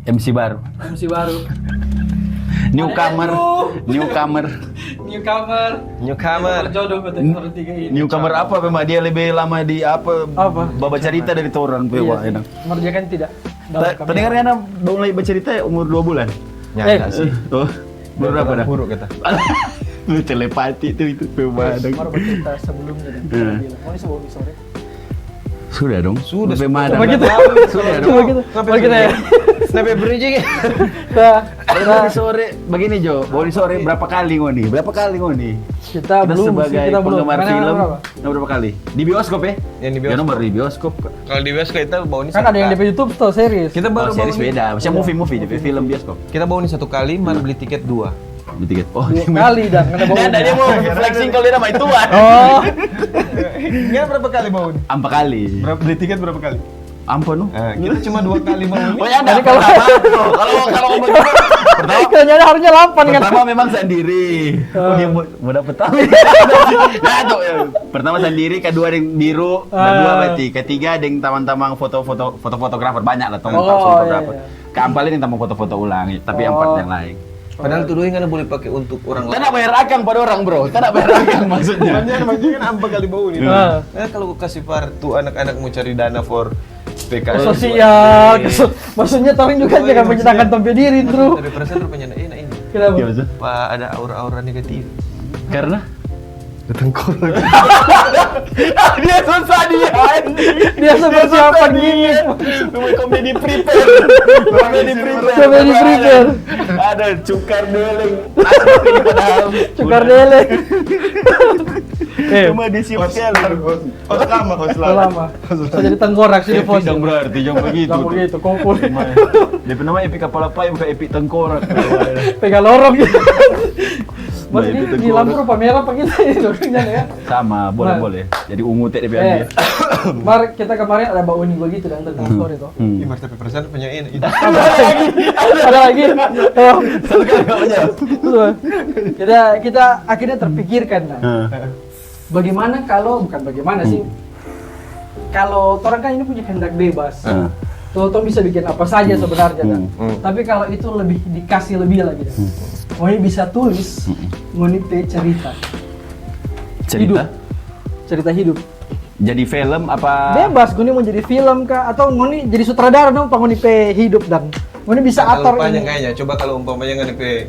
MC baru. MC baru. Newcomer. Jodoh kata orang tiga ini. Newcomer apa memang dia lebih lama di apa? Bawa cerita dari orang Iya, wah enak. mengerjakan tidak. Terdengar kan mulai bercerita umur 2 bulan. Nyata sih. Oh, baru berapa dah? Buruk kita. Lu telepati tuh itu pemadang. Baru bercerita sebelumnya dan dia bilang, "Oh, ini sebelum sore." Sudah dong. Sudah. Pemadang. Coba kita. Sudah dong. Coba kita. Coba kita ya. Sampai bridging. Boli sore begini Jo, Boli sore berapa kali ngoni? Kita belum sebagai kita belum. penggemar Mana film berapa? berapa kali? Di bioskop ya? Yang di Ya bioskop. nomor di bioskop. Kalau di bioskop kita bawa ini Kan ada yang di YouTube tuh series. Kita baru series bawa ini. beda. Maksudnya movie, tapi film bioskop. Kita bawa ini 1 kali, mar beli tiket 2. Beli tiket. Oh, Dua kali dan kena bawa. Dan dia mau flexing kalau dia nama ituan. Oh, Enggak berapa kali bawa ini? Ampa kali. Beli tiket berapa kali? Ampa nu. Kita cuma 2 kali bawa ini. Oh ya, Jadi kalau- kalau ngomong gitu, pertama kayaknya harusnya 8 kan. pertama memang sendiri. Oh, dia mau dapet tahu. Nah, tuh, ya. Pertama sendiri, kedua yang biru, kedua berarti, ketiga yang tamang-tamang fotografer banyak lah, tamang fotografer. Iya. Keempat ini tamang foto-foto ulang, tapi empat yang lain. Padahal tuh doang kan boleh pakai untuk orang Tak nak bayar akang pada orang bro, tak nak bayar akang maksudnya. Maksudnya kan ampa kali bawa ini. Ah. Kalau kasih partu anak-anak mau cari dana for PKS. Sosial, maksudnya orang juga jangan menyenangkan tampil diri, bro. Dari perasaan rupanya enak ini. Kenapa? Gimana sih? Pak ada aura-aura negatif. Karena Ketengkorak. dia susah dia. Dia sebut siapa gini? Komedi prepare. Komedi prepare. Ada cukar deleng. Asli padahal. Cukar dele. Cuma disiap sekali. Host Lama. Saya jadi tengkorak sih di pos. Jangan berarti, jangan begitu. Jangan begitu, kumpul. Dia nama epic kepala pai bukan epic tengkorak. Pegang lorong gitu. Nah, Mas itu ini di tengkorak. lampu rupa merah apa kita ini dokternya ya? Sama, boleh. Jadi ungu teh dia. Mar kita kemarin ada Mbak Uni begitu dan tentang story tuh. Ih, tapi perasaan punya ini. Ada lagi. Oh. Satu kali enggak banyak. Betul. Kita akhirnya terpikirkan lah. Bagaimana kalau bukan bagaimana sih? Kalau orang kan ini punya kehendak bebas. Tuh bisa bikin apa saja sebenarnya kan. Tapi kalau itu lebih dikasih lebih lagi. Ngoni bisa tulis, ngoni cerita. Cerita hidup. Jadi film apa? Bebas, ngoni mau jadi film kah? Atau ngoni jadi sutradara dong, ngoni hidup dan ngoni bisa atur Panjang ini. kayaknya. Coba kalau umpamanya nggak pe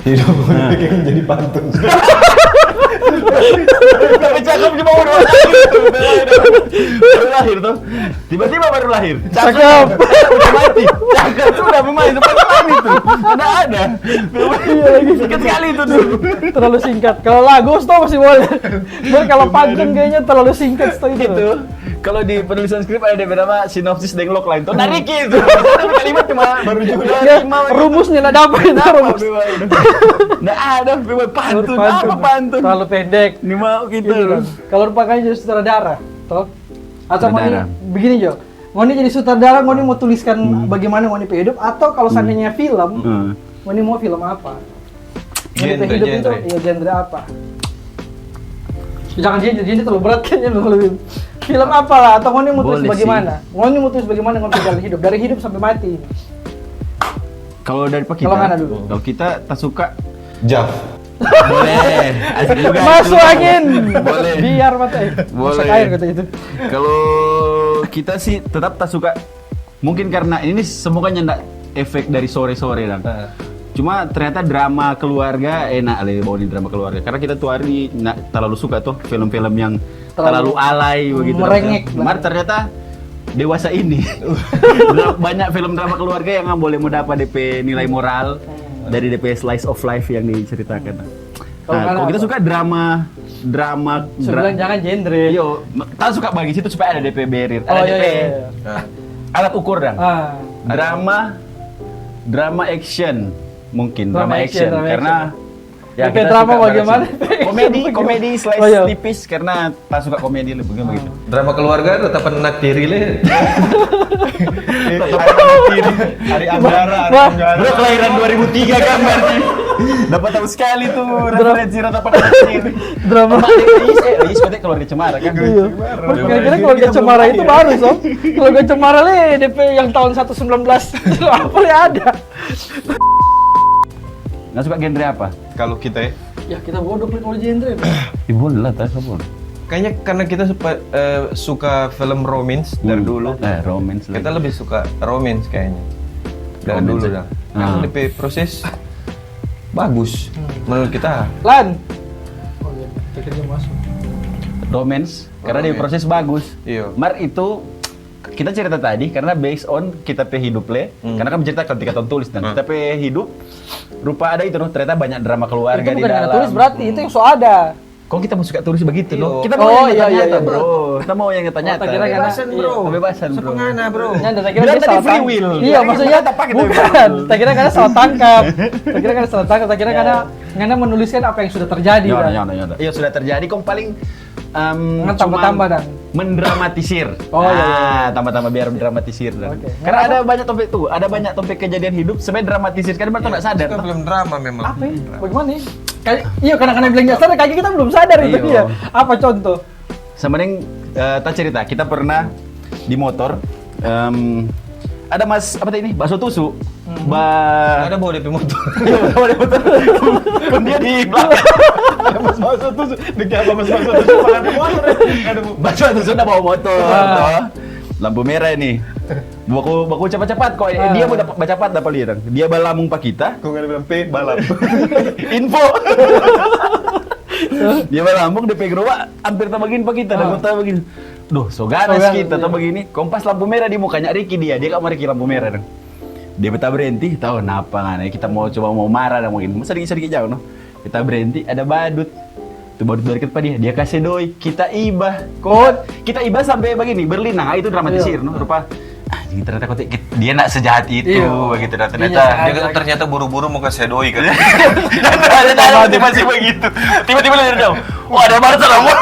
hidup pengen jadi pantun. Tapi cakep cuma baru lahir tuh. Tiba-tiba baru lahir. Cakep. Udah mati. Cakep sudah pemain seperti itu. Tidak ada. Iya lagi. Singkat sekali itu tuh. Terlalu singkat. Kalau lagu tuh masih boleh. Cuman kalau pantun kayaknya terlalu singkat tuh itu. Itu. Kalau di penulisan skrip ada bernama sinopsis dan logline tuh nariki itu. Kalimat cuma baru juga Rumusnya nggak dapat rumus. Nggak ada memang pantun. Apa pantun? Terlalu pendek. Ini mau Gitu gitu. kan. Kalau rupanya jadi sutradara, toh? Atau Sutradara. ngoni begini Jo. Ngoni jadi sutradara, ngoni mau tuliskan bagaimana ngoni hidup atau kalau seandainya film, ngoni mau film apa? Ngoni hidup itu ya genre apa? Jangan genre terlalu berat kayaknya lebih. Film apa lah atau ngoni mau tulis Boleh bagaimana? Ngoni mau tulis bagaimana ngoni jalan hidup dari hidup sampai mati. Kalau dari Pak Kalau mana kita, dulu? kalau kita tak suka Jaf. boleh. Asik juga Masuk itu. angin. Boleh. Biar mata. Boleh. Masak air kata itu. Kalau kita sih tetap tak suka. Mungkin karena ini semuanya ndak efek dari sore-sore dan. Cuma ternyata drama keluarga enak bawain drama keluarga. Karena kita tuh hari ini nggak terlalu suka tuh film-film yang terlalu alay begitu. merengek. Mar ternyata dewasa ini banyak film drama keluarga yang nggak boleh mau dapat DP nilai moral dari DP slice of life yang diceritakan. Kalau kita suka drama Sebenarnya jangan genre. Yo, tak suka bagi situ supaya ada DP barrier, Oh ada iya, DP iya. alat ukur dan Ah. drama action mungkin Drama drama action, action drama karena DP kita drama suka bagaimana? komedi slice Oh, iya. tipis karena tak suka komedi lebih begitu. Drama keluarga tetap enak diri le. Hari Anggara, Wah. Bro kelahiran 2003 kan berarti. Dapat tahu sekali tuh referensi Rata Panasir. Drama. Is katanya keluarga Cemara kan. Iya. Kira-kira keluarga Cemara itu baru, Sob. Keluarga Cemara DP yang tahun 119. Apa li ada? Nggak suka genre apa? Kalau kita ya, Ya kita bodoh kalau genre. Ibu lah, tas apa? kayaknya karena kita suka film romance dari dulu. Romance Kita lebih suka romance kayaknya. Dari Romance dulu ya? dah. Kan DP proses bagus menurut kita. Lan. Oh iya, akhirnya masuk. Romance, karena dia Romance. proses bagus. Iya. Mar itu kita cerita tadi karena based on kita pe hidup le, karena kan cerita ketika tahun tulis dan kita pe hidup rupa ada itu loh, ternyata banyak drama keluarga Itu di bukan yang dalam. tulis berarti, itu yang so ada. Kok kita mau suka tulis begitu Iya. loh? Kita Oh, mau yang iya, nyata-nyata, iya, bro. Kita mau yang nyata-nyata. Oh, tak kira karena- Kebebasan, bro. Sepengana, bro. Ya, dan tak kira Bilang dia tadi salah free tangkap. will. Iya, Bilang maksudnya kita pakai bukan. free will. Tak kira karena salah tangkap. Tak kira karena salah tangkap. Tak kira karena menuliskan apa yang sudah terjadi. kan? Iya sudah terjadi. Kok paling Nggak cuman tambah-tambah, Dan. mendramatisir. Oh, iya. Tambah-tambah biar mendramatisir. Dan. Oke. Karena ada banyak topik tuh, ada banyak topik kejadian hidup sebenarnya dramatisir kan baru nggak sadar. Kita belum drama memang. Apa ya? Bagaimana nih? Iya, kadang-kadang bilang nggak sadar, kayaknya kita belum sadar itu Iya. dia. Apa contoh? Sama yang tak cerita, kita pernah di motor ada mas apa tadi ini bakso tusuk. Ada bawa DP motor. Iya, bawa dia motor. Kan dia di belakang. Ada mas bakso tusuk. Dikira apa mas bakso tusuk makan di motor. Ada bakso tusuk udah bawa motor. toh. Lampu merah ini. Baku cepat-cepat kok. Dia mau dapat cepat dapat lihat. Dia balamung pak kita. Kau nggak bilang P balap. Info. Dia balambung DP gerobak hampir tak begini pak kita. Dan tak begini. Duh, so ganas Ganas, kita iya. tak begini. Kompas lampu merah di mukanya Ricky dia kak Ricky lampu merah dong. Dia betah berhenti, tahu kenapa kan? Kita mau coba mau marah dan mungkin sedikit jauh no. Kita berhenti, ada badut. Itu badut dari depan dia kasih doi, kita ibah. Kita ibah sampai begini berlinang. Ah, itu dramatisir no. Rupa anjing ternyata kok dia nak sejahat itu Iya. begitu dan Iya, ternyata Dia kan ternyata buru-buru mau kasih doi kan. ada masih begitu. Tiba-tiba dia jauh. Wah, ada banget sama.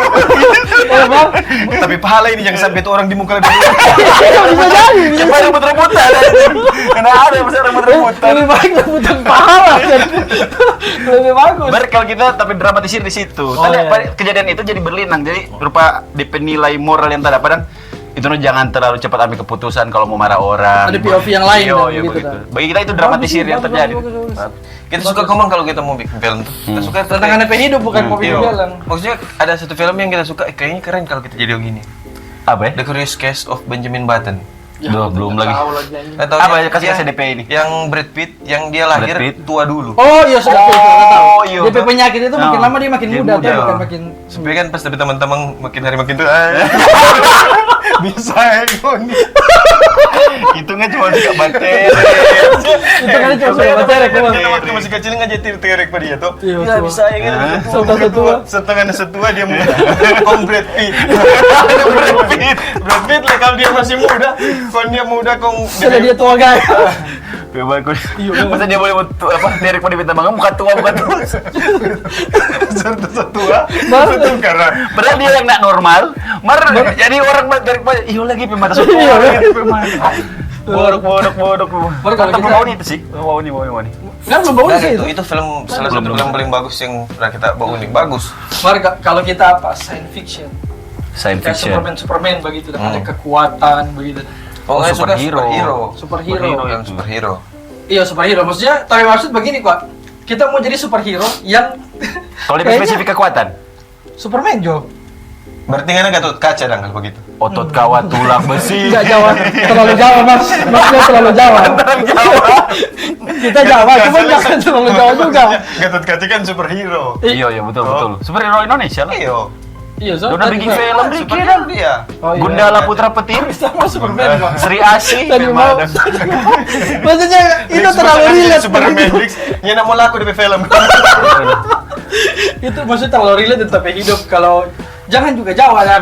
Tapi pahala ini yang sampai itu orang di muka dia. Bisa jadi. Coba rebut-rebutan. Karena ada yang masih rebut-rebutan. Lebih baik rebutan pahala. Lebih bagus. Bar kalau kita tapi dramatisir di situ. Oh, Tadi iya. kejadian itu jadi berlinang. Jadi berupa DP nilai moral yang tak dapat dan itu no, jangan terlalu cepat ambil keputusan kalau mau marah orang. Ada POV yang lain Iya, dan iya, begitu, begitu. dan. Bagi kita itu dramatisir yang terjadi. Kita suka ngomong kalau kita mau bikin film tuh. Kita suka Tentang anak hidup bukan kopi Iya. jalan. Maksudnya ada satu film yang kita suka, kayaknya keren kalau kita jadi begini. Apa ya? The Curious Case of Benjamin Button. Duh, belum lagi. Atau Apa yang- ya kasih yang- DP ini? Yang Brad Pitt yang dia lahir Brad Pitt. tua dulu. Oh iya sudah tahu, sudah tahu. Oh, iya. DP penyakit itu makin Oh. lama dia makin Dia muda, muda. tuh bukan makin. Supaya kan pas tapi teman-teman makin hari makin tua. Bisa ini. Itu nggak cuma suka bakteri. Itu kan cuma suka bakteri, keluar. Kita waktu masih kecil ngajarin terek pada dia tuh. Iya, Ya tua. bisa ya kan. Setua. Setengah setua dia muda. Om Brad Pitt. Brad Pitt lah kalau dia masih muda. Kalau dia muda kong Sudah dia tua guys. Bagus. Masa dia boleh apa? Derek mau diminta makan bukan tua. setua. Baru. Betul karena Padahal dia yang nak normal, jadi orang Derek iyo lagi pemata Iya, semua iya. lagi pemata. Bodok. Baru kalau Tapi kita- mau itu sih, mau ini. Kan belum bagus Nah, sih itu. itu film salah satu belum. film paling bagus yang pernah kita bawa ini. Bagus. Mari kalau kita apa science fiction, Science kayak fiction. Superman begitu, dan ada kekuatan begitu. Oh, saya suka superhero. Superhero. Yang superhero. Iya superhero, maksudnya tapi maksud begini kok, kita mau jadi superhero yang Kalau dia kayaknya spesifik kekuatan, Superman Jo. Berarti kan Gatot Kaca dong kalau begitu. otot kawat, tulang besi. Tidak Jawa, terlalu Jawa mas, maksudnya terlalu Jawa. Kita Jawa, cuma jangan terlalu Jawa juga. Gatot Kaca kan superhero. Iya betul. Superhero Indonesia lah. Iya. Iya so. Udah bikin film Ricky Superhero kan. dia. Oh, iya. Gundala Putra Petir, Sama Superman Pak. Sri Asi. Tadi mau. Maksudnya itu terlalu relate. Superman Matrix. Nya nak mau laku di film. Itu maksudnya terlalu relate tetapi hidup kalau jangan juga Jawa ya.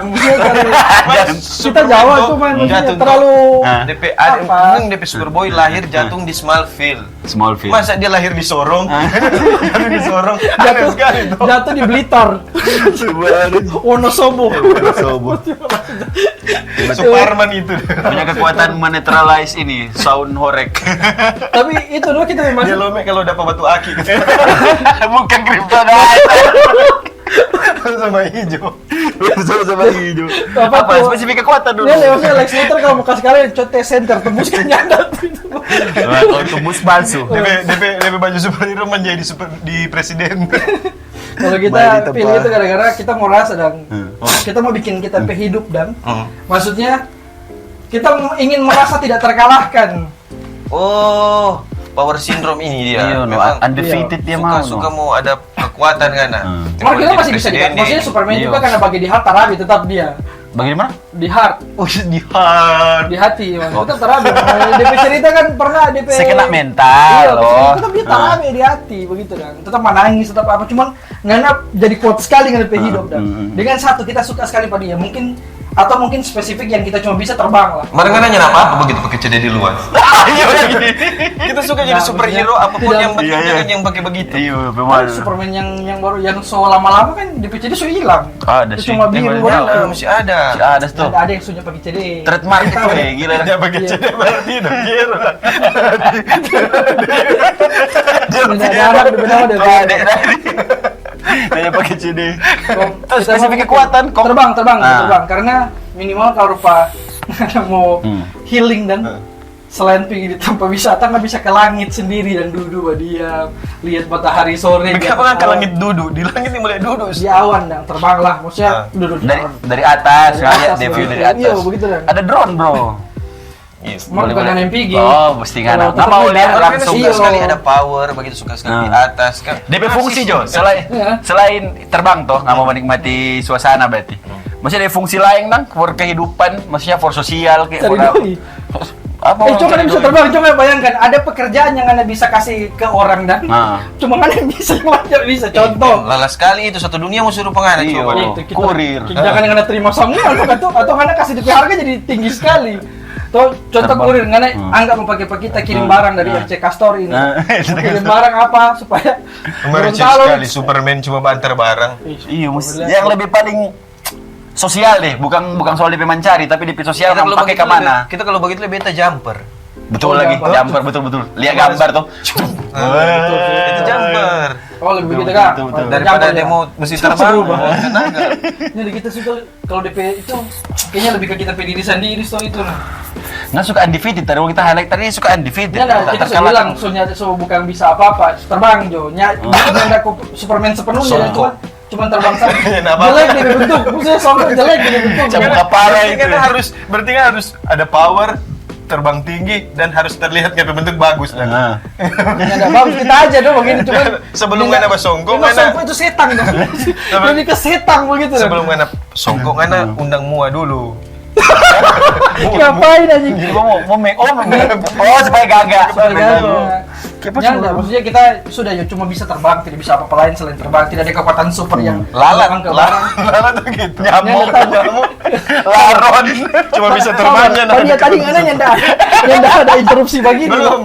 Kita Jawa cuman Jatuh terlalu DP apa? DP Superboy lahir jatuh di Smallville. Smallville. Masa dia lahir di Sorong? Jatuh di Sorong. Aneh sekali tuh. Jatuh di Blitar. Wonosobo. Suparman itu. Punya kekuatan menetralize ini, sound horek. Tapi itu dulu kita memang Dia lome kalau dapat batu aki gitu. Bukan kryptonite. Sama hijau. Sama hijau. Apa Apa tuh? spesifik kekuatan dulu? Dia lewatnya Lex Luthor kalau mau kasih kalian cote center tembuskan nyandat. Kalau tembus palsu. DP baju superhero menjadi di presiden. Kalau Baik, kita itu, pilih Pak. itu gara-gara kita mau rasa dan kita mau bikin kita hidup dan maksudnya kita ingin merasa tidak terkalahkan. Oh, power syndrome ini dia. Iya, no, Memang undefeated dia mau. suka mau ada kekuatan kan. Cuma kita masih bisa dikatakan, maksudnya Superman Iya. juga karena bagi di heart terabi tetap dia Bagaimana? di heart, Oh, di hard. di hati, maksudnya tetap terabi. DP cerita kan pernah DP Saya kena mental iya, loh. tetap dia terabi di hati begitu kan, tetap menangis, tetap apa, cuman Ngana jadi kuat sekali dengan DP hidup dan dengan satu kita suka sekali pada dia, mungkin atau mungkin spesifik yang kita cuma bisa terbang lah. Mereka nanya apa begitu pakai CD di luar. Kita suka jadi Nah, superhero maksudnya apapun tidak- yang Iya, iya. yang pakai begitu. Iya, Kan memang. Superman yang baru yang so lama-lama kan DP CD so hilang. Ada Itu sih. cuma biru Memang baru. Masih ada. Si ada tuh. Ada yang sudah pakai CD. Trademark itu gila. Dia pakai Iya. CD berarti udah kira. Tidak ada anak di benar ada. Saya pakai CD. Terus spesifik kekuatan, kok. terbang Ah. terbang karena minimal kalau rupa mau healing dan selain pergi di tempat wisata nggak bisa ke langit sendiri dan duduk diam lihat matahari sore Kenapa nggak ke langit duduk? Di langit yang mulai duduk. di awan dan terbanglah maksudnya duduk di Dari awan. dari atas, Dari lihat atas, view begitu. dari atas. Iya, begitu, Dan. Ada drone, Bro. Iya. Cuma bukan yang MPG. Oh, mesti nggak Kalau Nggak mau terbang, lihat orang Orang langsung. suka Iya. sekali ada power, begitu suka sekali di atas kan. DP fungsi Jo, selain Iya. selain terbang toh nggak mau menikmati suasana berarti. Maksudnya ada fungsi lain dong, for kehidupan, maksudnya for sosial kayak Cari for doi. apa? Coba cari bisa doi? terbang, coba bayangkan ada pekerjaan yang anda bisa kasih ke orang dan Nah. cuma anda bisa nggak bisa contoh. Lala sekali itu satu dunia mau suruh pengaruh Iya. coba. Oh, Itu kurir. Jangan yang anda terima samuan atau anda kasih DP harga jadi tinggi sekali. Tuh contoh Terbang. kurir anda anggap mau pakai kita kirim barang dari RC Castor ini. Kirim barang apa supaya Mereka Gorontalo- sekali Superman cuma bantar barang. Iya, yang lebih paling sosial deh, bukan soal DP mencari, tapi DP sosial Kita kan kalau pakai begitu ke mana? kita kalau begitu lebih beta jumper. Betul Oh, lagi, gambar. gambar betul. Lihat gambar tuh. Itu jumper. Oh lebih begitu kan? Betul. Daripada Jumper, ya? demo mesti Susah terbang. berubah. Tenaga. Jadi kita suka kalau DP itu kayaknya lebih ke kita pilih diri sendiri so itu nah. Nggak suka undefeated, tadi kita highlight tadi suka undefeated. Ya nah, Tak kita sudah terkalahkan. bilang so bukan bisa apa-apa terbang Jo. Bukan ada Superman sepenuhnya Songkok. cuma terbang saja. Ya, apa? Jelek di bentuk, maksudnya songkok jelek di bentuk. Cabut Ya. parah Berarti itu. kan berarti kan harus ada power, terbang tinggi dan harus terlihat kayak bentuk bagus dan. Nah. Ya ada bagus kita aja dong begini cuma Sebelum ngana basongkok, ngana- songkok itu setan dong. Lebih ke setan begitu. dong. Sebelum ngana songkok ngana undang mua dulu. Ngapain anjing? Jadi oh supaya gagak. Supaya gagak. Kepo Ya, cuma- enggak, maksudnya kita sudah ya cuma bisa terbang, tidak bisa apa-apa lain selain terbang, tidak ada kekuatan super yang Lalat, terbang ke barang. lalat tuh gitu. Nyamuk, Ya, nggak tahu. nyamuk, laron. Cuma bisa terbangnya. Tadi nggak yang enggak ada interupsi begini. Belum.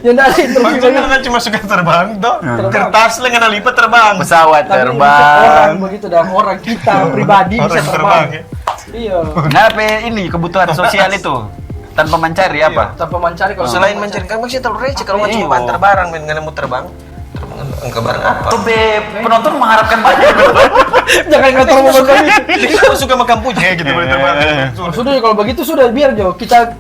Yang enggak ada interupsi Maksudnya begini. kan cuma suka terbang toh. Terbang. Kertas lah ngana lipat terbang. Pesawat Tapi orang terbang. begitu dan orang kita pribadi bisa Orang terbang. ya. Iya. Ngapain ini kebutuhan sosial itu tanpa mencari apa? Tanpa mencari kalau Selain mencari kan masih terlalu receh kalau nggak cuma Iya. bantar barang dan ngana mau terbang. Terbang ke barang apa? Tuh penonton mengharapkan banyak. jangan ngatur momen kami. Dia suka makan punya gitu boleh terbang. Sudah kalau begitu sudah biar Jo kita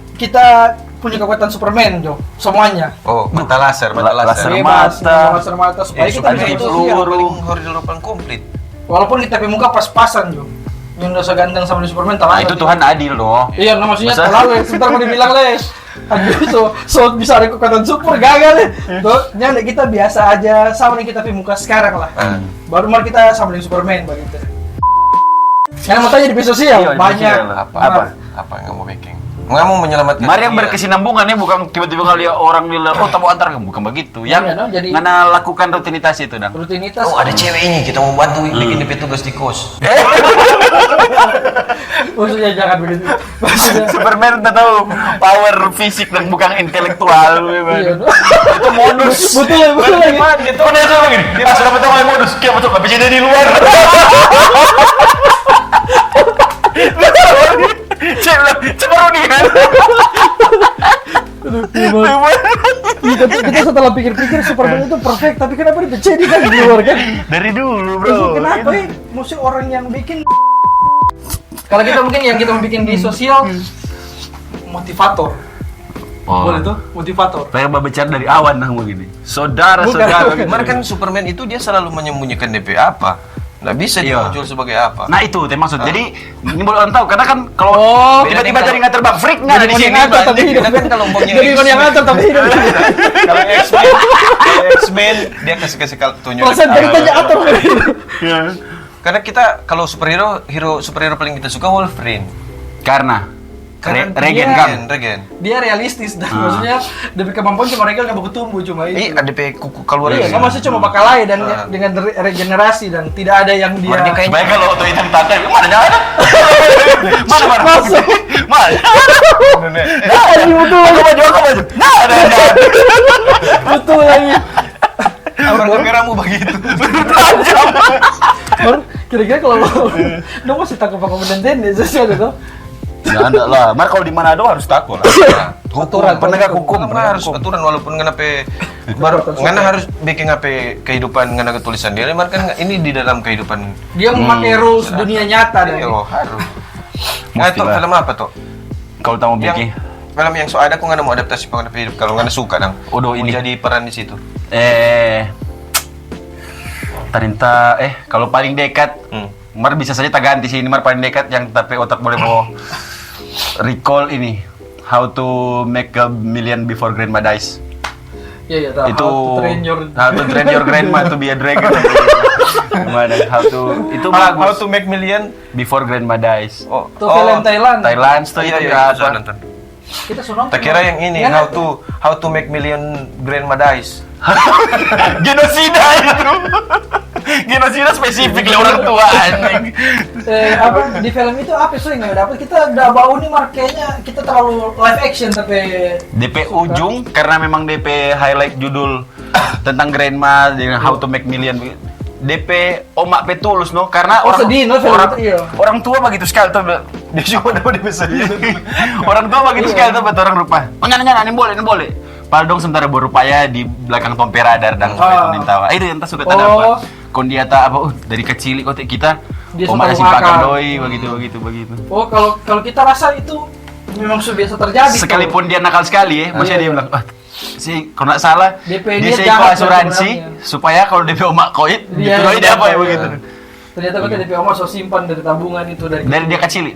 punya kekuatan Superman Jo semuanya. Oh, mata laser. Laser Bebas, mata. laser mata supaya Ya, kita bisa anti bersosial. peluru. Horizontal komplit. Walaupun kita punya muka pas-pasan Jo. Yang udah seganteng sama di Superman Nah, terlalu. itu Tuhan adil loh. Iya, nah, maksudnya Masa- terlalu ya. Sebentar mau dibilang les. Aduh, so bisa ada kekuatan super gagal ya. Tuh, nyanda kita biasa aja sama yang kita punya muka sekarang lah. Baru mari kita sama dengan Superman begitu. Yang mau tanya di media sosial Iya, di banyak. media sosial. Apa? Apa yang kamu bikin? Nggak mau menyelamatkan. Mari yang berkesinambungan ya, bukan tiba-tiba kali orang bilang, oh tamu antar, bukan begitu. Yang jadi ngana lakukan rutinitas itu, Dang. rutinitas. Oh, ada cewek ini, kita mau bantu bikin DP tugas di kos. Maksudnya jangan begitu. Maksudnya Superman udah tahu power fisik dan bukan intelektual. iya, no? Itu modus. betul lagi. Gitu kan itu begini. Kita sudah betul kayak modus. Kita betul nggak bisa jadi di luar. Coba nih kan. Kita setelah pikir-pikir Superman itu perfect, tapi kenapa dia kan di luar kan? Dari dulu, bro. Kenapa ya? Mesti orang yang bikin. Kalau kita mungkin yang kita bikin di sosial motivator. Boleh tuh, motivator. Pengen bicara dari awan nah begini. Saudara-saudara. Kemarin kan Superman itu dia selalu menyembunyikan DP apa. Nggak bisa dia muncul sebagai apa. Nah itu maksud. Jadi ini boleh orang tahu karena kan kalau tiba-tiba jadi nggak terbang freak nggak ada di sini. Kan kalau umpamanya Jadi kon yang ngatur tapi hidup. kalau X-Men dia kasih tunjuk. Perasaan ceritanya atur. Karena kita kalau superhero paling kita suka Wolverine. Karena Regen. Dia realistis dan maksudnya demi kemampuan cuma Regen nggak bakal tumbuh cuma itu. Ada kuku keluar. Iya, kan masih cuma bakal lahir dan dengan regenerasi dan tidak ada yang dia. Sebaiknya kalau waktu hitam tante, mana ada? Mana? Masuk. Mana? Nah, ini betul. Aku maju. Nah, ada. Betul lagi. Orang kameramu begitu. Kira-kira kalau lo masih takut pakai benden ya sesuatu tuh. Ya enggak lah, mar kalau di Manado harus takut lah. Aturan, penegak hukum, harus aturan walaupun ngana baru ngana harus bikin kehidupan ngana ketulisan dia, mar kan ini di dalam kehidupan. Dia memakai rules dunia nyata dan. Oh, harus. Nah, itu film apa tuh? Kalau tamu bikin film yang so ada aku ngana mau adaptasi pengen hidup kalau ngana suka dong. Udah ini jadi peran di situ. Ternyata kalau paling dekat Mar bisa saja tak ganti sih ini Mar paling dekat yang tapi otak boleh mau recall ini How to Make a Million Before Grandma Dies. Iya tahu. Itu How to Train Your Grandma to be a Dragon. Gimana itu bagus. How to Make Million Before Grandma Dies. Itu film Thailand. Thailand tuh iya nonton. Kita suruh nonton. Tak kira yang ini How to Make Million Grandma Dies. Genosida itu. Genosida spesifik orang tua anjing. Apa di film itu apa sih yang dapat kita udah bau nih markanya kita terlalu live action tapi DP ujung karena memang DP highlight judul tentang grandma dengan How to Make Million. DP omak petulus no karena orang tua begitu sekali tuh dia cuma dapat DP sedih. Orang tua begitu sekali tuh orang rupa. Nyana ini boleh. Padahal dong sementara berupaya di belakang tomper radar dan tawa. Itu yang tak suka tak dapat. Kon dia tak apa dari kecil kok kita omak simpakan doi begitu. Oh kalau kita rasa itu memang sudah biasa terjadi. Sekalipun dia nakal sekali masih dia bilang sih kalau nggak salah DP dia seiko asuransi supaya kalau DP omak koit dituai dia apa ya begitu. Ternyata kan DP omak so simpan dari tabungan itu dari dia kecil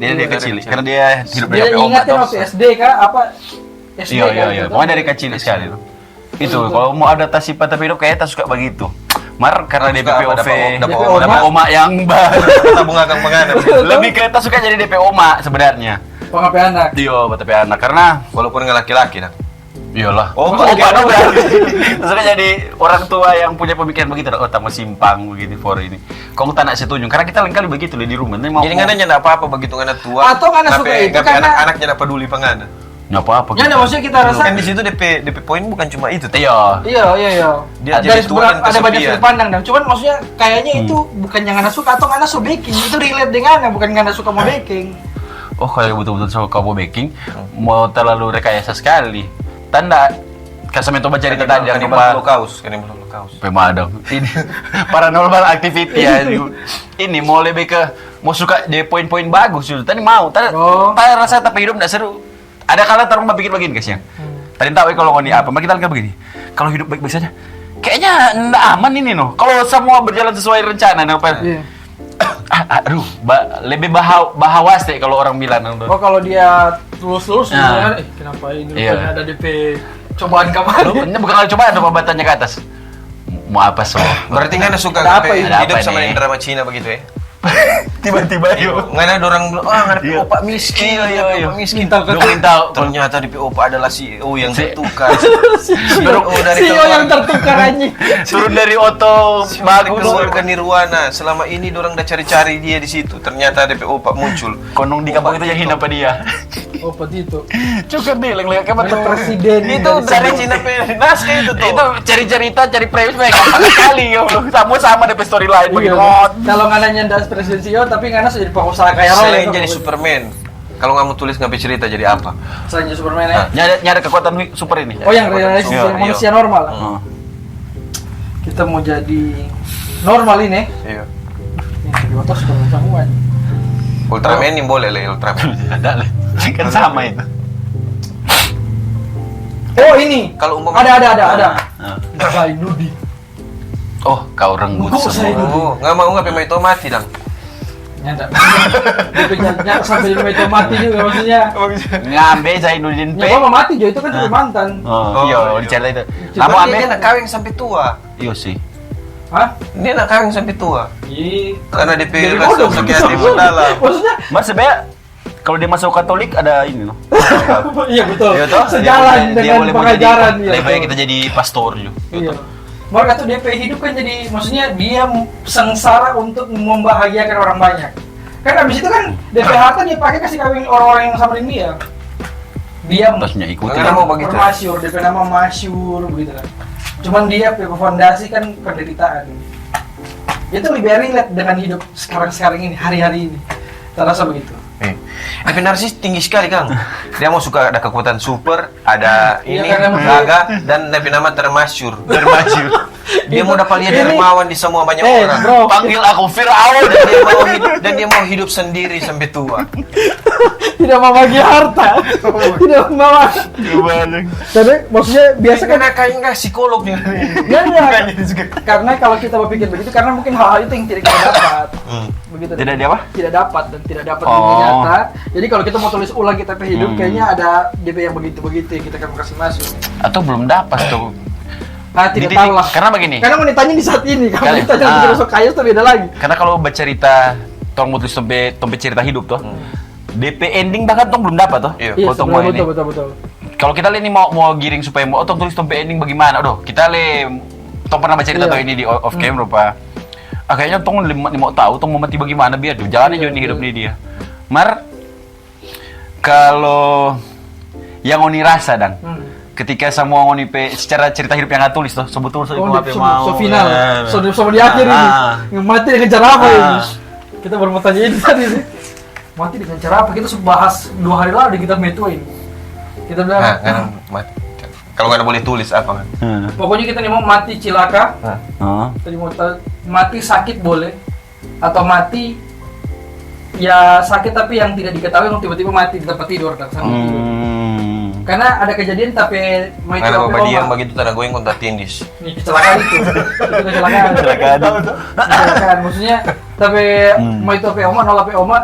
karena dia hidup dari DP omak. Dia ingatnya waktu SD kah apa SD iya. Pokoknya dari kecil sekali itu. Itu kalau mau adaptasi pada hidup kayaknya tak suka begitu. Mar karena DPOV dapat oma yang tabung akan penganut. Lebih ke tak suka jadi DP oma sebenarnya. Pengape anak. Iya, pengape anak karena walaupun nggak laki-laki dah. Iyalah. Oh, opa dong berarti. Terus jadi orang tua yang punya pemikiran begitu, tamu simpang begitu for ini. Kau tak nak setuju karena kita lain kali begitu di rumah. Jadi nggak ada apa-apa begitu nggak tua. Atau nggak suka itu karena anak-anaknya nggak peduli penganut. Nggak apa-apa. Ya, maksudnya kita rasa kan di situ DP poin bukan cuma itu. Iya. Dia jadi tuan ada banyak sudut pandang dan cuman maksudnya kayaknya itu bukan yang Anda suka atau Anda suka baking. Itu relate dengan bukan Anda suka mau baking. Oh, kalau betul-betul suka mau baking, mau terlalu rekayasa sekali. Tanda Kasamen coba cerita tadi yang Kanibal Holocaust. Pemadam. Ini paranormal activity ya. Ini mau lebih ke mau suka dia poin-poin bagus sudah. Tadi mau. Tadi rasa tapi hidup enggak seru. Ada kala terus bikin begini guys ya. Tadi tahu kalau ngoni apa, kita lihat begini. Kalau hidup baik-baik saja, kayaknya enggak aman ini noh. Kalau semua berjalan sesuai rencana apa? Aduh, lebih bahawas deh kalau orang bilang. Oh, kalau dia lulus kenapa ini ada DP cobaan kamu? Ini bukan cobaan, coba tanya ke atas. Mau apa so? Berarti nggak suka hidup sama yang drama Cina begitu ya? Tiba-tiba yuk. Ngana dorang bilang, ngana DP opa miskin, opa miskin. Minta Ternyata DP opa adalah CEO yang tertukar. dari CEO yang tertukar anjing. turun dari oto Bagus bagus. keluarga Nirwana. Selama ini dorang udah cari-cari dia di situ. Ternyata DP opa muncul. Konong di kampung itu yang hina apa dia? Opa itu. Cukup deh, leng-leng kayak Ada presiden Itu dari Cina naskah itu tuh. Itu cari cerita, cari premis mereka gampang sekali yo. Sama DP storyline begitu. Kalau nggak nanya das presiden CEO, tapi nggak jadi pengusaha kayak Selain jadi Superman, kalau nggak mau tulis ngapain cerita jadi apa? Selain jadi Superman ya. Nyari kekuatan super ini. Oh yang realistis Iya, yang manusia normal lah. Kita mau jadi normal ini. Iya. Yang jadi otot sudah bersamuan. Ultraman yang boleh lah Ultraman. Ada lah. Kan sama itu. Oh ini. Kalau umpama Ada. Zainuddin. Oh, kau renggut Kok saya semua. itu? nggak mau ngapain mau itu mati dong. Nyanda. Dia sampai di mati juga maksudnya. Ngambe Zainuddin P. Ya mau mati Jo itu kan cuma mantan. Oh, iya, dicerita itu. Coba Kamu Dia ambe? nak kawin sampai tua. Iya sih. Hah? Dia nak kawin sampai tua. Iya. Karena DP Jadi rasa bodoh, sakit gitu. hati mendalam. Maksudnya Mas sebenarnya kalau dia masuk Katolik ada ini loh. iya betul. Iya toh? Sejalan dengan pengajaran Lebih baik betul. kita jadi pastor juga. Iya. Mereka tuh DP hidup kan jadi maksudnya dia sengsara untuk membahagiakan orang banyak. Kan abis itu kan DP harta dia pakai kasih kawin orang-orang yang sama dengan dia. Dia Tasnya ikuti. Karena mau begitu. Masyur, DP nama Masyur begitu kan. Cuman dia punya fondasi kan penderitaan. Itu lebih relate dengan hidup sekarang ini, hari-hari ini. Terasa begitu. DP narsis tinggi sekali Kang. Dia mau suka ada kekuatan super, ada Iya, ini karena gaga dan DP nama termasyur. Dia mau dapat lihat Ini- dermawan di semua banyak orang. bro, Panggil aku Firaun. Dan dia mau hidup sendiri sampai tua. tidak mau bagi harta. Tidak mau. Gimana? Tapi maksudnya biasa kan kayak nggak psikolog nih. ya, karena kalau kita berpikir begitu karena mungkin hal-hal itu yang tidak kita dapat. Begitu. Tidak dia apa? Tidak dapat dan tidak dapat Oh. di dunia nyata. Jadi kalau kita mau tulis ulang kita hidup kayaknya ada DP yang begitu-begitu yang kita akan kasih masuk. Atau belum dapat tuh. Ah, tidak Dididik. tahu lah. Karena begini. Karena mau ditanya di saat ini, kalau Kali- ditanya ah. di besok kaya itu beda lagi. Karena kalau bercerita tong mau tulis tompe cerita hidup tuh. DP ending bahkan tong belum dapat tuh. Iya. Iya, Kalau tong mau sebenarnya ini. betul. Kalau kita lihat ini mau giring supaya mau tong tulis tompe ending bagaimana? Aduh, kita tong pernah baca cerita Iya. tuh ini di off cam rupa. Kayaknya tong mau tahu tong mau mati bagaimana biar tuh jalannya Iya, juga hidup betul. di dia. Mar kalau yang oni rasa dan ketika semua oni secara cerita hidup yang nggak tulis tuh sebetulnya Oh, apa yang mau. so final, so di akhir ini. Mati dengan cara apa ini? Kita baru mau tanya ini tadi sih. Mati dengan cara apa? Kita sudah bahas 2 hari lalu kita metuin. Kita bilang, Nah, kan mati. Kalau nggak boleh tulis apa kan? pokoknya kita nih mau mati cilaka, tadi mau mati sakit boleh, atau mati ya sakit tapi yang tidak diketahui, yang tiba-tiba mati di tempat tidur dan sambil tidur. Karena ada kejadian tapi mau itu Karena apa bapak dia begitu tanah goyang kontak tindis. nih kecelakaan itu kecelakaan maksudnya tapi mau itu apa oma nolak apa oma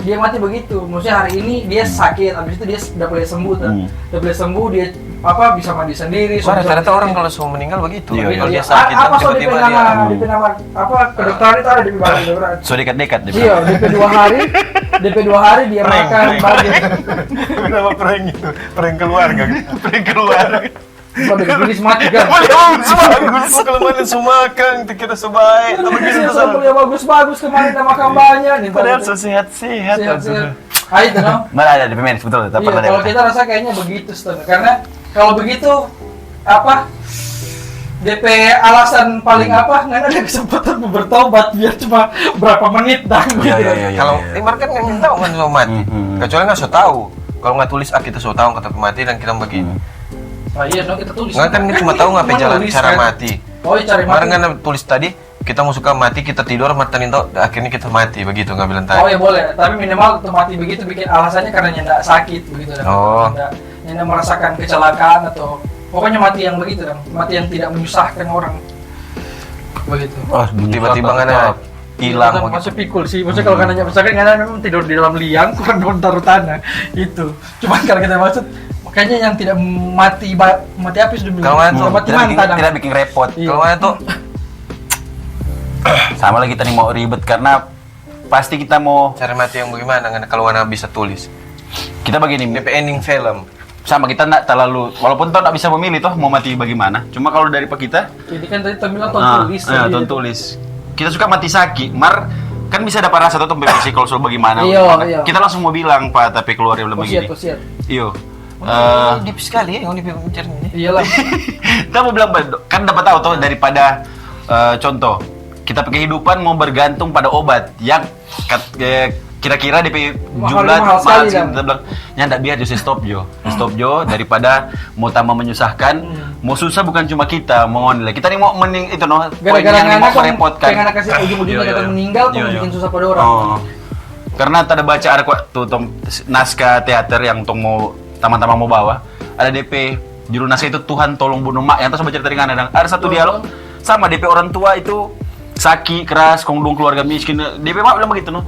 dia mati begitu maksudnya hari ini dia sakit habis itu dia udah boleh sembuh udah boleh sembuh dia apa bisa mandi sendiri Wah, rata-rata orang kalau semua meninggal begitu. Iya, Kalau Iya, dia sakit kan apa so tiba-tiba DP dia. nama DP nama apa kedokteran itu ada DP kedokteran So dekat-dekat iya DP 2 hari DP 2 hari dia makan bagian Kenapa prank itu? Prank keluarga. Prank keluarga. udah dibilis mati kan Bagus. Kalau mana semua kan kita sebaik. Tapi Iya, kita sampelnya bagus-bagus kemarin kita makan banyak nih. Padahal so sehat-sehat. Sehat-sehat. Ah itu no. Mana ada di pemain betul, tapi Iya, pernah kalau kita rasa kayaknya begitu Ston. Karena kalau begitu apa DP alasan paling apa nggak ada kesempatan mau bertobat biar cuma berapa menit dah gitu. Iya. Kalau Imar kan nggak tahu kan so mati. Kecuali nggak so tahu. Kalau nggak tulis kita so tahu kata mati dan kita begini. Oh iya, no, kita tulis. Nggak kan kita cuma tahu ngapain jalan Tulis, cara kan? mati. Oh, iya, cari Kemarin mati. kan tulis tadi kita mau suka mati kita tidur matanin tau akhirnya kita mati begitu nggak bilang Oh tadi. ya boleh, tapi minimal untuk mati begitu bikin alasannya karena nyendak sakit begitu dan Oh. nyendak merasakan kecelakaan atau pokoknya mati yang begitu dan mati yang tidak menyusahkan orang begitu. Oh tiba-tiba nggak ada hilang Itu begitu. masih pikul sih, maksudnya kalau karena misalkan karena memang tidur di dalam liang, kurang taruh tanah itu. Cuman kalau kita maksud makanya yang tidak mati mati apa sudah bilang? Kalau nggak tuh, mati tidak bikin, mantan. tidak bikin repot. Iya. Kalau mana tuh Sama lagi kita nih mau ribet karena pasti kita mau Cara mati yang bagaimana ngana kalau ngana bisa tulis? kita begini. DP ending film. Sama kita nggak terlalu, walaupun toh nggak bisa memilih toh mau mati bagaimana. Cuma kalau dari pak kita, Ini kan tadi bilang ton tulis. ton tulis. Kita suka mati sakit, mar kan bisa dapat rasa tuh psikolog bagaimana. Iya. Kita langsung mau bilang pak, tapi keluar belum begini. Posiat. Iyo. Deep sekali ya yang dibicara ini. Iyalah. Kita mau bilang kan dapat tahu tuh daripada contoh kita kehidupan mau bergantung pada obat yang kira-kira DP jumlah mahal sekali, kita bilang ya ndak biar stop jo daripada mau tambah menyusahkan mau susah bukan cuma kita mau online kita nih mau mending itu noh poin Gara-gara yang mau anak merepotkan pengen kasih ujung-ujungnya Iya. datang meninggal tuh Iya. bikin susah pada orang. Oh. Karena tadi baca ada tuh naskah teater yang tong mau teman-teman mau bawa ada DP judul naskah itu Tuhan tolong bunuh mak yang terus baca dari ada satu dialog sama DP orang tua itu sakit keras kongdong keluarga miskin DP mak bilang begitu noh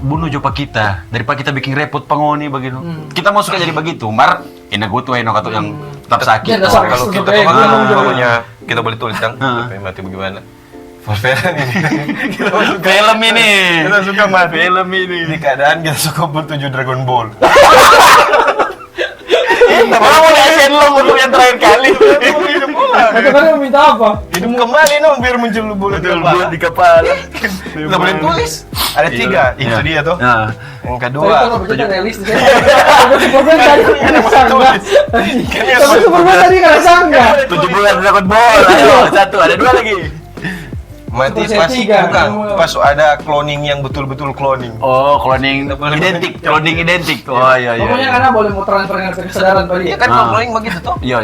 bunuh jopa kita daripada kita bikin repot pangoni begitu kita mau suka jadi begitu mar ina gue tuh eno kata yang tetap sakit Ya, dasar Kalau kita kayak pemahaman, gitu. pokoknya kita boleh tulis kan DP mati bagaimana? Volveren ini. Kita suka film ini Kita suka mati. film ini Di keadaan kita suka bertuju Dragon Ball. orang mau lihat lo untuk yang terakhir kali Hidup pula. Kata kan minta apa? Hidup kembali no biar muncul bulat buat di kepala Kita boleh tulis. Ada 3, itu dia tuh. Nah. Yang Tadi kedua. kalau bercerita realistis ya. Superman tadi kena sangga. Tapi Superman tadi kena sangga. 7 bulan dapat bola. Ayo, satu, ada 2 lagi. Mati Super pas Set 3. bukan pas ada cloning yang betul-betul cloning. Oh, cloning identik. Oh iya. Pokoknya karena boleh mau transfer kesadaran tadi. Iya kan kalau cloning begitu tuh. Iya.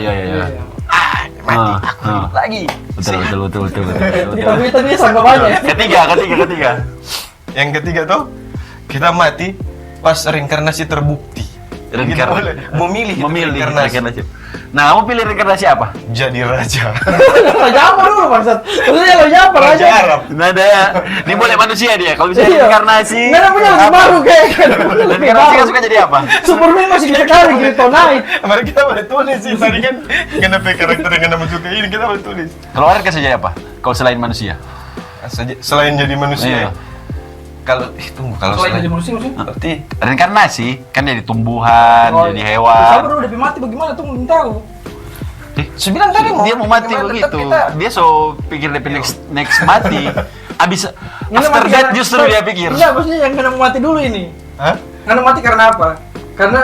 Mati aku hidup lagi. Betul. Tapi tadi sangka banyak. Ketiga. Yang ketiga tuh kita mati pas reinkarnasi terbukti. Kita boleh memilih reinkarnasi. Nah, kamu pilih reinkarnasi apa? jadi raja. Raja apa dulu maksud? Maksudnya raja apa? Raja Arab. Nah, ada. Ini boleh manusia dia. Kalau bisa reinkarnasi. Nggak ada punya langsung baru kayak. Reinkarnasi kan suka jadi apa? Superman masih bisa kali Kryptonite. Mari kita boleh tulis sih. Tadi kan kenapa karakter yang kenapa suka ini kita boleh tulis. Kalau orang kasih jadi apa? Kalau selain manusia? Selain jadi manusia. Iya. Kalau kalau Selain jadi manusia maksudnya? berarti Reinkarnasi kan jadi tumbuhan, jadi Sabar hewan. dulu udah mati bagaimana tuh belum tahu. Sembilan tadi Dia mau mati bagaimana, tetap begitu. kita- Dia so pikir dia next mati. Abis Nggak after mati that karena- justru dia pikir. Enggak, maksudnya yang kena mati dulu ini. Hah? Karena mati karena apa? Karena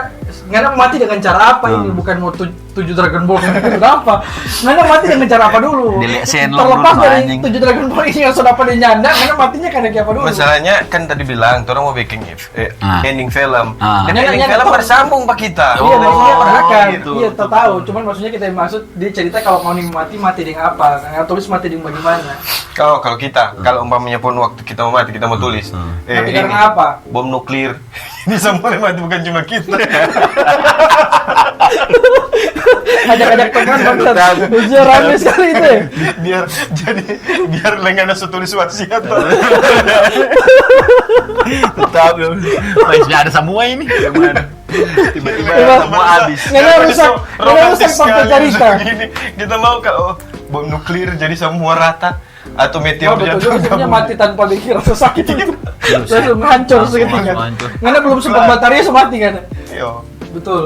Ngana mati dengan cara apa ini? Bukan mau tujuh Dragon Ball kenapa? Ngana mati dengan cara apa dulu? Dilihat Shenlong Terlepas dulu, dari anjing. 7 Dragon Ball ini yang sudah pada nyanda, Ngana matinya karena apa dulu? Masalahnya kan tadi bilang, orang mau bikin ending film. Dan Nyana- ending nyana film tahu. bersambung pak kita. Iya, Oh, maksudnya perhatikan. gitu. Iya, tahu. Cuman maksudnya kita yang maksud dia cerita kalau mau mati dengan apa? Ngana tulis mati dengan bagaimana? Kalau kita, kalau umpamanya pun waktu kita mau mati, kita mau tulis. Mati karena apa? Bom nuklir. Ini semua yang mati bukan cuma kita. Ajak-ajak teman bangsat. Ujian rame sekali itu. biar lengan tulis wasiat. Tetap. Masih ada semua ini. Gimana? Tiba-tiba Coba. semua habis. Ngana rusak fakta cerita. Gini, kita mau kalau bom nuklir jadi semua rata atau Oh meteor betul, jatuh maksudnya ke mati tanpa dikira rasa sakit itu. Langsung hancur seketika. hancur. Ngana belum sempat baterainya semati kan? Iya. Betul.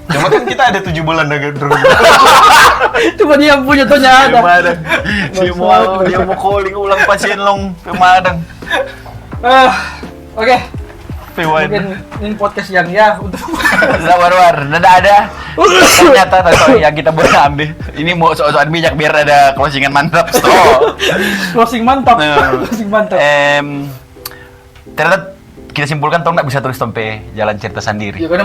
Cuma kan kita ada 7 bulan Dragon Ball. Cuma dia yang punya tuhnya ada. Pemadang. Dia mau calling ulang pasien long pemadang. Oke. Pewan. Mungkin ini podcast yang ya untuk War. Nada ada. Ternyata tahu yang kita boleh ambil. Ini mau soal minyak biar ada closingan mantap. Stop. closing mantap. Nah. Closing mantap. Ternyata kita simpulkan tau nggak bisa tulis sampai jalan cerita sendiri. Ya, karena